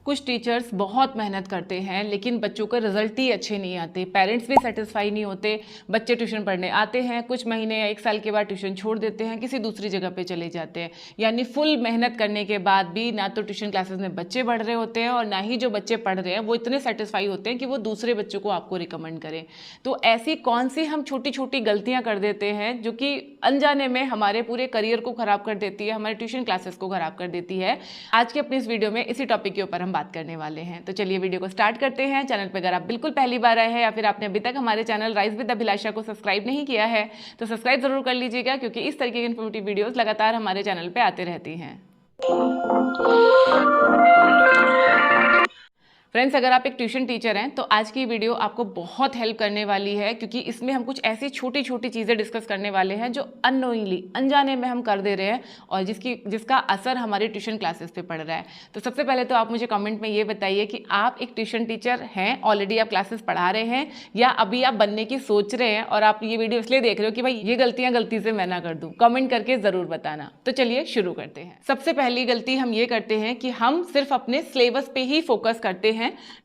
कुछ टीचर्स बहुत मेहनत करते हैं लेकिन बच्चों के रिजल्ट ही अच्छे नहीं आते, पेरेंट्स भी सेटिस्फाई नहीं होते। बच्चे ट्यूशन पढ़ने आते हैं, कुछ महीने या 1 साल के बाद ट्यूशन छोड़ देते हैं, किसी दूसरी जगह पे चले जाते हैं। यानी फुल मेहनत करने के बाद भी ना तो ट्यूशन क्लासेस में बच्चे बढ़ रहे होते हैं और ना ही जो बच्चे पढ़ रहे हैं वो इतने सेटिस्फाई होते हैं कि वो दूसरे बच्चों को आपको रिकमेंड करें। तो ऐसी कौन सी हम छोटी छोटी गलतियां कर देते हैं जो कि अनजाने में हमारे पूरे करियर को खराब कर देती है, हमारे ट्यूशन क्लासेस को खराब कर देती है। आज की अपनी इस वीडियो में इसी टॉपिक के ऊपर हम बात करने वाले हैं। तो चलिए वीडियो को स्टार्ट करते हैं। चैनल पर अगर आप बिल्कुल पहली बार आए हैं या फिर आपने अभी तक हमारे चैनल राइज विद अभिलाषा को सब्सक्राइब नहीं किया है तो सब्सक्राइब जरूर कर लीजिएगा, क्योंकि इस तरीके की इन्फॉर्मेटिव वीडियोस लगातार हमारे चैनल पे आते रहती हैं। फ्रेंड्स, अगर आप एक ट्यूशन टीचर हैं तो आज की वीडियो आपको बहुत हेल्प करने वाली है, क्योंकि इसमें हम कुछ ऐसी छोटी छोटी चीज़ें डिस्कस करने वाले हैं जो अननोइंगली, अनजाने में हम कर दे रहे हैं और जिसका असर हमारी ट्यूशन क्लासेस पे पड़ रहा है। तो सबसे पहले तो आप मुझे कमेंट में ये बताइए कि आप एक ट्यूशन टीचर हैं, ऑलरेडी आप क्लासेस पढ़ा रहे हैं या अभी आप बनने की सोच रहे हैं और आप ये वीडियो इसलिए देख रहे हो कि भाई ये गलतियाँ गलती से मैं ना कर दूँ। कमेंट करके ज़रूर बताना। तो चलिए शुरू करते हैं। सबसे पहली गलती हम ये करते हैं कि हम सिर्फ अपने सिलेबस पे ही फोकस करते हैं,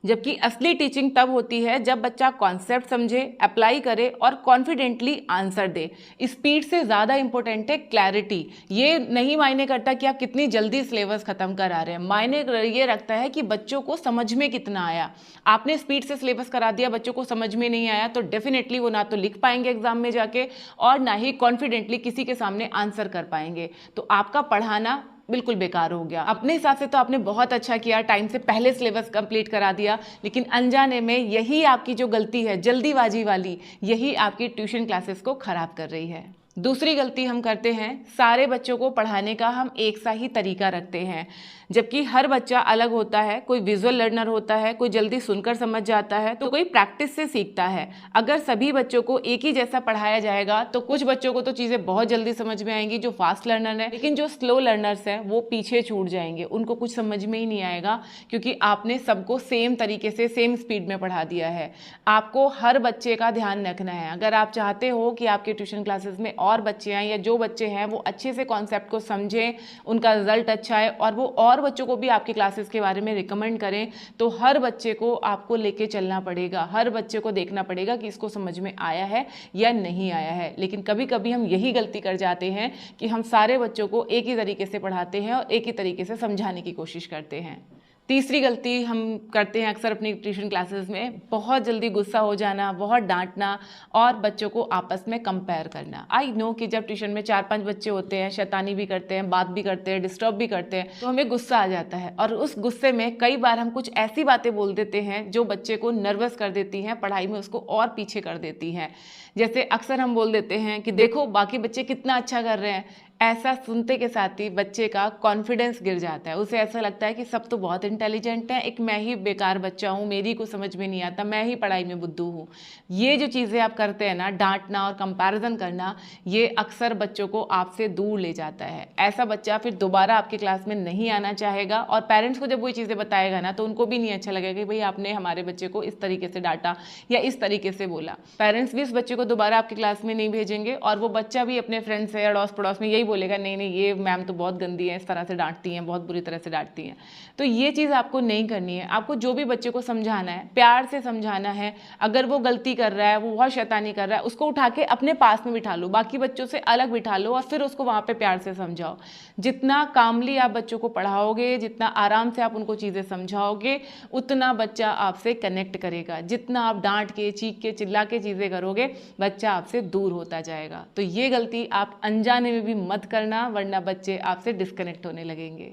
जबकि असली टीचिंग तब होती है जब बच्चा कॉन्सेप्ट समझे, अप्लाई करे और कॉन्फिडेंटली आंसर दे। स्पीड से ज़्यादा इंपॉर्टेंट है क्लैरिटी। ये नहीं मायने करता कि आप कितनी जल्दी सिलेबस खत्म करा रहे हैं, मायने ये रखता है कि बच्चों को समझ में कितना आया। आपने स्पीड से सिलेबस करा दिया, बच्चों को समझ में नहीं आया, तो डेफिनेटली वो ना तो लिख पाएंगे एग्जाम में जाके और ना ही कॉन्फिडेंटली किसी के सामने आंसर कर पाएंगे। तो आपका पढ़ाना बिल्कुल बेकार हो गया। अपने हिसाब से तो आपने बहुत अच्छा किया, टाइम से पहले सिलेबस कंप्लीट करा दिया, लेकिन अनजाने में यही आपकी जो गलती है, जल्दीबाजी वाली, यही आपकी ट्यूशन क्लासेस को खराब कर रही है। दूसरी गलती हम करते हैं, सारे बच्चों को पढ़ाने का हम एक सा ही तरीका रखते हैं, जबकि हर बच्चा अलग होता है। कोई विजुअल लर्नर होता है, कोई जल्दी सुनकर समझ जाता है तो कोई प्रैक्टिस से सीखता है। अगर सभी बच्चों को एक ही जैसा पढ़ाया जाएगा तो कुछ बच्चों को तो चीज़ें बहुत जल्दी समझ में आएंगी जो फास्ट लर्नर है, लेकिन जो स्लो लर्नर्स हैं वो पीछे छूट जाएंगे, उनको कुछ समझ में ही नहीं आएगा, क्योंकि आपने सबको सेम तरीके से सेम स्पीड में पढ़ा दिया है। आपको हर बच्चे का ध्यान रखना है। अगर आप चाहते हो कि आपके ट्यूशन क्लासेस में और बच्चे हैं या जो बच्चे हैं वो अच्छे से कॉन्सेप्ट को समझें, उनका रिजल्ट अच्छा है और वो और बच्चों को भी आपकी क्लासेस के बारे में रिकमेंड करें, तो हर बच्चे को आपको लेके चलना पड़ेगा। हर बच्चे को देखना पड़ेगा कि इसको समझ में आया है या नहीं आया है। लेकिन कभी कभी हम यही गलती कर जाते हैं कि हम सारे बच्चों को एक ही तरीके से पढ़ाते हैं और एक ही तरीके से समझाने की कोशिश करते हैं। तीसरी गलती हम करते हैं अक्सर अपनी ट्यूशन क्लासेस में, बहुत जल्दी गुस्सा हो जाना, बहुत डांटना और बच्चों को आपस में कंपेयर करना। आई नो कि जब ट्यूशन में 4-5 बच्चे होते हैं, शैतानी भी करते हैं, बात भी करते हैं, डिस्टर्ब भी करते हैं, तो हमें गुस्सा आ जाता है और उस गुस्से में कई बार हम कुछ ऐसी बातें बोल देते हैं जो बच्चे को नर्वस कर देती हैं, पढ़ाई में उसको और पीछे कर देती हैं। जैसे अक्सर हम बोल देते हैं कि देखो बाकी बच्चे कितना अच्छा कर रहे हैं। ऐसा सुनते के साथ ही बच्चे का कॉन्फिडेंस गिर जाता है, उसे ऐसा लगता है कि सब तो बहुत इंटेलिजेंट हैं, एक मैं ही बेकार बच्चा हूँ, मेरी को समझ में नहीं आता, मैं ही पढ़ाई में बुद्धू हूँ। ये जो चीज़ें आप करते हैं ना, डांटना और कंपैरिजन करना, ये अक्सर बच्चों को आपसे दूर ले जाता है। ऐसा बच्चा फिर दोबारा आपकी क्लास में नहीं आना चाहेगा और पेरेंट्स को जब वो चीज़ें बताएगा ना तो उनको भी नहीं अच्छा लगेगा कि भाई आपने हमारे बच्चे को इस तरीके से डांटा या इस तरीके से बोला। पेरेंट्स भी उस बच्चे को दोबारा आपकी क्लास में नहीं भेजेंगे और वो बच्चा भी अपने फ्रेंड्स से अड़ोस पड़ोस में यही बोलेगा, नहीं नहीं ये मैम तो बहुत गंदी है, इस तरह से डांटती हैं, बहुत बुरी तरह से डांटती हैं। तो ये चीज़ आपको नहीं करनी है। आपको जो भी बच्चे को समझाना है, प्यार से समझाना है। अगर वो गलती कर रहा है, वो बहुत शैतानी कर रहा है, उसको उठा के अपने पास में बिठा लो, बाकी बच्चों से अलग बिठा लो और फिर उसको वहाँ पे प्यार से समझाओ। जितना कामली आप बच्चों को पढ़ाओगे, जितना आराम से आप उनको चीज़ें समझाओगे, उतना बच्चा आपसे कनेक्ट करेगा। जितना आप डांट के, चीख के, चिल्ला के चीज़ें करोगे, बच्चा आपसे दूर होता जाएगा। तो ये गलती आप अनजाने में भी मत करना, वरना बच्चे आपसे डिस्कनेक्ट होने लगेंगे।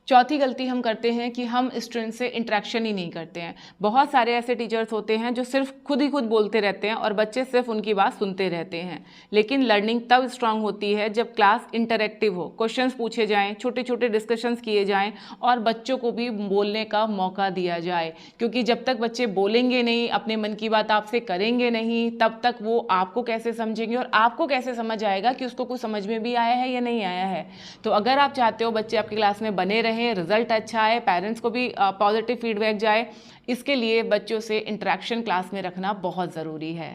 चौथी गलती हम करते हैं कि हम स्टूडेंट से इंटरेक्शन ही नहीं करते हैं। बहुत सारे ऐसे टीचर्स होते हैं जो सिर्फ खुद ही खुद बोलते रहते हैं और बच्चे सिर्फ उनकी बात सुनते रहते हैं। लेकिन लर्निंग तब स्ट्रांग होती है जब क्लास इंटरेक्टिव हो, क्वेश्चंस पूछे जाएं, छोटे छोटे डिस्कशंस किए जाएं और बच्चों को भी बोलने का मौका दिया जाए। क्योंकि जब तक बच्चे बोलेंगे नहीं, अपने मन की बात आपसे करेंगे नहीं, तब तक वो आपको कैसे समझेंगे और आपको कैसे समझ आएगा कि उसको कुछ समझ में भी आया है या नहीं आया है। तो अगर आप चाहते हो बच्चे आपकी क्लास में बने रहें, रिजल्ट अच्छा है, पेरेंट्स को भी पॉजिटिव फीडबैक जाए, इसके लिए बच्चों से इंटरेक्शन क्लास में रखना बहुत ज़रूरी है।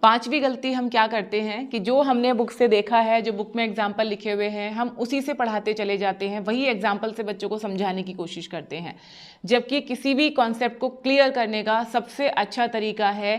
5वीं गलती हम क्या करते हैं कि जो हमने बुक से देखा है, जो बुक में एग्जाम्पल लिखे हुए हैं, हम उसी से पढ़ाते चले जाते हैं, वही एग्जाम्पल से बच्चों को समझाने की कोशिश करते हैं। जबकि किसी भी कॉन्सेप्ट को क्लियर करने का सबसे अच्छा तरीका है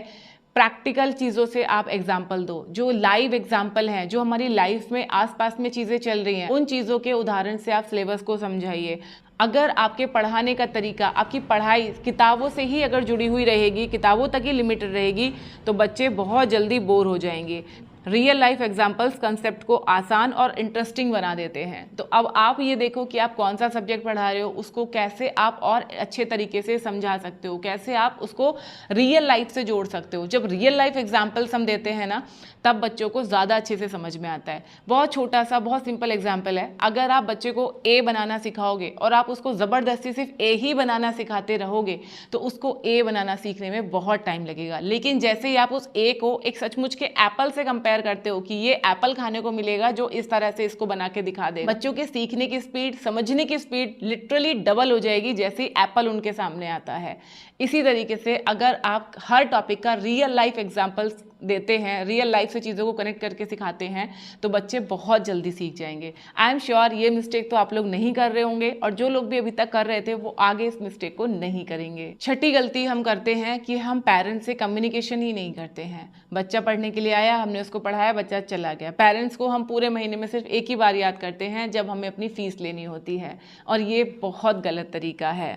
प्रैक्टिकल चीज़ों से आप एग्जाम्पल दो, जो लाइव एग्जाम्पल हैं, जो हमारी लाइफ में आसपास में चीज़ें चल रही हैं, उन चीज़ों के उदाहरण से आप सिलेबस को समझाइए। अगर आपके पढ़ाने का तरीका, आपकी पढ़ाई किताबों से ही अगर जुड़ी हुई रहेगी, किताबों तक ही लिमिटेड रहेगी, तो बच्चे बहुत जल्दी बोर हो जाएंगे। रियल लाइफ एग्जाम्पल्स कंसेप्ट को आसान और इंटरेस्टिंग बना देते हैं। तो अब आप ये देखो कि आप कौन सा सब्जेक्ट पढ़ा रहे हो, उसको कैसे आप और अच्छे तरीके से समझा सकते हो, कैसे आप उसको रियल लाइफ से जोड़ सकते हो। जब रियल लाइफ एग्जाम्पल्स हम देते हैं ना, तब बच्चों को ज़्यादा अच्छे से समझ में आता है। बहुत छोटा सा, बहुत सिंपल एग्जाम्पल है। अगर आप बच्चे को ए बनाना सिखाओगे और आप उसको ज़बरदस्ती सिर्फ ए ही बनाना सिखाते रहोगे, तो उसको ए बनाना सीखने में बहुत टाइम लगेगा। लेकिन जैसे ही आप उस ए को एक सचमुच के एप्पल से कंपेयर करते हो कि ये एप्पल खाने को मिलेगा जो इस तरह से इसको बना के दिखा दे, बच्चों के सीखने की स्पीड, समझने की स्पीड लिटरली डबल हो जाएगी जैसे ही एप्पल उनके सामने आता है। इसी तरीके से अगर आप हर टॉपिक का रियल लाइफ एग्जाम्पल्स देते हैं, रियल लाइफ से चीज़ों को कनेक्ट करके सिखाते हैं, तो बच्चे बहुत जल्दी सीख जाएंगे। आई एम श्योर ये मिस्टेक तो आप लोग नहीं कर रहे होंगे, और जो लोग भी अभी तक कर रहे थे वो आगे इस मिस्टेक को नहीं करेंगे। छठी गलती हम करते हैं कि हम पेरेंट्स से कम्युनिकेशन ही नहीं करते हैं। बच्चा पढ़ने के लिए आया, हमने उसको पढ़ाया, बच्चा चला गया। पेरेंट्स को हम पूरे महीने में सिर्फ एक ही बार याद करते हैं जब हमें अपनी फीस लेनी होती है, और ये बहुत गलत तरीका है।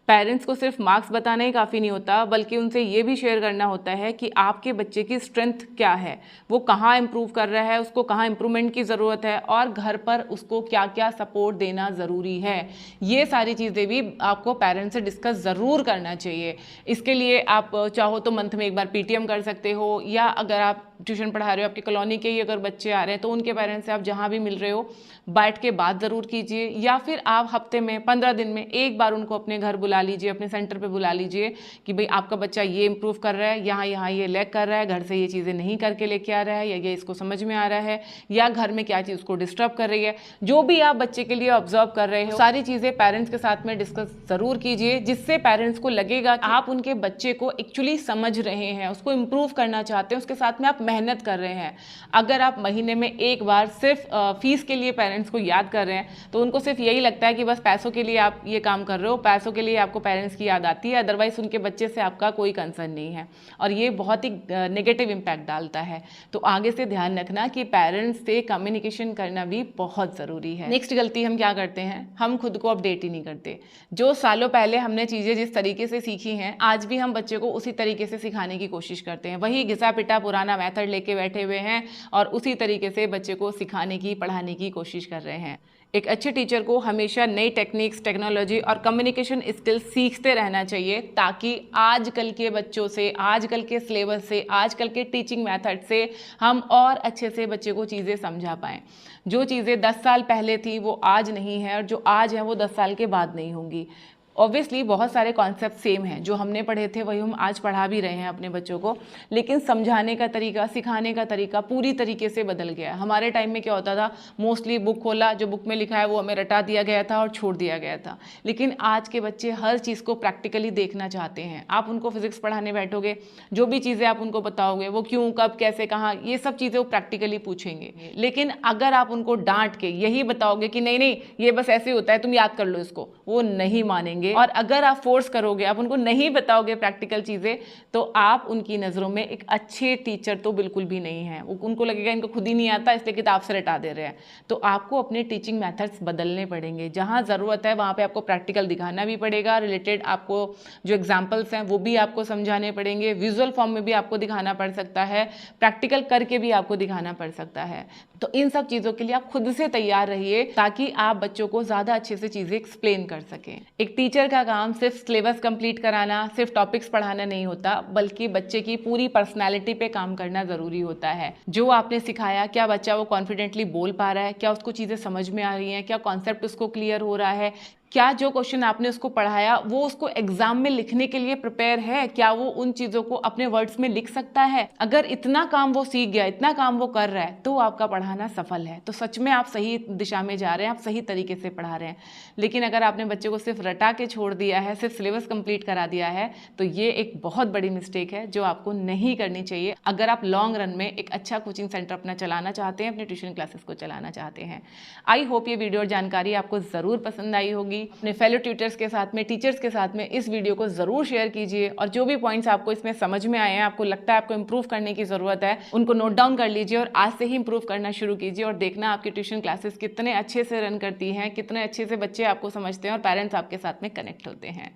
पेरेंट्स को सिर्फ मार्क्स बताना ही काफ़ी नहीं होता, बल्कि उनसे ये भी शेयर करना होता है कि आपके बच्चे की स्ट्रेंथ क्या है, वो कहाँ इम्प्रूव कर रहा है, उसको कहाँ इम्प्रूवमेंट की ज़रूरत है, और घर पर उसको क्या क्या सपोर्ट देना ज़रूरी है। ये सारी चीज़ें भी आपको पेरेंट्स से डिस्कस ज़रूर करना चाहिए। इसके लिए आप चाहो तो मंथ में एक बार PTM कर सकते हो, या अगर आप ट्यूशन पढ़ा रहे हो, आपकी कॉलोनी के ही अगर बच्चे आ रहे हैं, तो उनके पेरेंट्स से आप जहाँ भी मिल रहे हो बैठ के बात ज़रूर कीजिए, या फिर आप हफ्ते में 15 दिन में एक बार उनको अपने घर बुला लीजिए, अपने सेंटर पे बुला लीजिए कि भाई आपका बच्चा ये इंप्रूव कर रहा है, यहाँ यहाँ ये लैग कर रहा है, घर से ये चीज़ें नहीं करके लेके आ रहा है, या ये इसको समझ में आ रहा है, या घर में क्या चीज़ उसको डिस्टर्ब कर रही है। जो भी आप बच्चे के लिए ऑब्जर्व कर रहे हो, सारी चीज़ें पेरेंट्स के साथ में डिस्कस ज़रूर कीजिए, जिससे पेरेंट्स को लगेगा कि आप उनके बच्चे को एक्चुअली समझ रहे हैं, उसको इम्प्रूव करना चाहते हैं, उसके साथ में आप मेहनत कर रहे हैं। अगर आप महीने में एक बार सिर्फ फीस के लिए पेरेंट्स को याद कर रहे हैं, तो उनको सिर्फ यही लगता है कि बस पैसों के लिए आप ये काम कर रहे हो, पैसों के लिए आपको पेरेंट्स की याद आती है, अदरवाइज उनके बच्चे से आपका कोई कंसर्न नहीं है, और ये बहुत ही नेगेटिव इम्पैक्ट डालता है। तो आगे से ध्यान रखना कि पेरेंट्स से कम्युनिकेशन करना भी बहुत ज़रूरी है। नेक्स्ट गलती हम क्या करते हैं, हम खुद को अपडेट ही नहीं करते। जो सालों पहले हमने चीज़ें जिस तरीके से सीखी हैं, आज भी हम बच्चे को उसी तरीके से सिखाने की कोशिश करते हैं। वही घिसा पिटा पुराना मेथड लेके बैठे हुए हैं, और उसी तरीके से बच्चे को सिखाने की, पढ़ाने की कोशिश कर रहे हैं। एक अच्छे टीचर को हमेशा नई टेक्निक्स, टेक्नोलॉजी और कम्युनिकेशन स्किल्स सीखते रहना चाहिए, ताकि आजकल के बच्चों से, आजकल के सिलेबस से, आजकल के टीचिंग मेथड से हम और अच्छे से बच्चे को चीज़ें समझा पाएँ। जो चीज़ें 10 साल पहले थी वो आज नहीं है, और जो आज है वो 10 साल के बाद नहीं होंगी। ऑब्वियसली बहुत सारे कॉन्सेप्ट सेम हैं, जो हमने पढ़े थे वही हम आज पढ़ा भी रहे हैं अपने बच्चों को, लेकिन समझाने का तरीका, सिखाने का तरीका पूरी तरीके से बदल गया है। हमारे टाइम में क्या होता था, मोस्टली बुक खोला, जो बुक में लिखा है वो हमें रटा दिया गया था और छोड़ दिया गया था। लेकिन आज के बच्चे हर चीज़ को प्रैक्टिकली देखना चाहते हैं। आप उनको फिजिक्स पढ़ाने बैठोगे, जो भी चीज़ें आप उनको बताओगे, वो क्यों, कब, कैसे, कहाँ, ये सब चीज़ें वो प्रैक्टिकली पूछेंगे। लेकिन अगर आप उनको डांट के यही बताओगे कि नहीं नहीं ये बस ऐसे होता है, तुम याद कर लो इसको, वो नहीं मानेंगे। और अगर आप फोर्स करोगे, आप उनको नहीं बताओगे प्रैक्टिकल चीज़ें, तो आप उनकी नज़रों में एक अच्छे टीचर तो बिल्कुल भी नहीं है। उनको लगेगा इनको खुद ही नहीं आता, इसलिए किताब से रटा दे रहे हैं। तो आपको अपने टीचिंग मेथड्स बदलने पड़ेंगे। जहाँ ज़रूरत है वहाँ पे आपको प्रैक्टिकल दिखाना भी पड़ेगा, रिलेटेड आपको जो एग्जाम्पल्स हैं वो भी आपको समझाने पड़ेंगे, विजुअल फॉर्म में भी आपको दिखाना पड़ सकता है, प्रैक्टिकल करके भी आपको दिखाना पड़ सकता है। तो इन सब चीज़ों के लिए आप खुद से तैयार रहिए, ताकि आप बच्चों को ज़्यादा अच्छे से चीज़ें एक्सप्लेन कर सकें। एक टीचर का काम सिर्फ सिलेबस कंप्लीट कराना, सिर्फ टॉपिक्स पढ़ाना नहीं होता, बल्कि बच्चे की पूरी पर्सनालिटी पे काम करना ज़रूरी होता है। जो आपने सिखाया, क्या बच्चा वो कॉन्फिडेंटली बोल पा रहा है, क्या उसको चीज़ें समझ में आ रही हैं, क्या कॉन्सेप्ट उसको क्लियर हो रहा है, क्या जो क्वेश्चन आपने उसको पढ़ाया वो उसको एग्जाम में लिखने के लिए प्रिपेयर है? क्या वो उन चीजों को अपने वर्ड्स में लिख सकता है? अगर इतना काम वो सीख गया, इतना काम वो कर रहा है, तो आपका पढ़ाना सफल है। तो सच में आप सही दिशा में जा रहे हैं, आप सही तरीके से पढ़ा रहे हैं। लेकिन अगर आपने बच्चे को सिर्फ रटा के छोड़ दिया है, सिर्फ सिलेबस कंप्लीट करा दिया है, तो ये एक बहुत बड़ी मिस्टेक है जो आपको नहीं करनी चाहिए अगर आप लॉन्ग रन में एक अच्छा कोचिंग सेंटर अपना चलाना चाहते हैं, अपने ट्यूशन क्लासेस को चलाना चाहते हैं। आई होप ये वीडियो और जानकारी आपको ज़रूर पसंद आई होगी। अपने फेलो ट्यूटर्स के साथ में, टीचर्स के साथ में इस वीडियो को ज़रूर शेयर कीजिए और जो भी पॉइंट्स आपको इसमें समझ में आए हैं, आपको लगता है आपको इंप्रूव करने की ज़रूरत है, उनको नोट डाउन कर लीजिए और आज से ही इंप्रूव करना शुरू कीजिए और देखना आपकी ट्यूशन क्लासेस कितने अच्छे से रन करती हैं, कितने अच्छे से बच्चे आपको समझते हैं और पेरेंट्स आपके साथ में कनेक्ट होते हैं।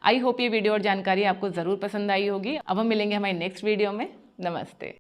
आई होप ये वीडियो और जानकारी आपको ज़रूर पसंद आई होगी। अब हम मिलेंगे हमारी नेक्स्ट वीडियो में। नमस्ते।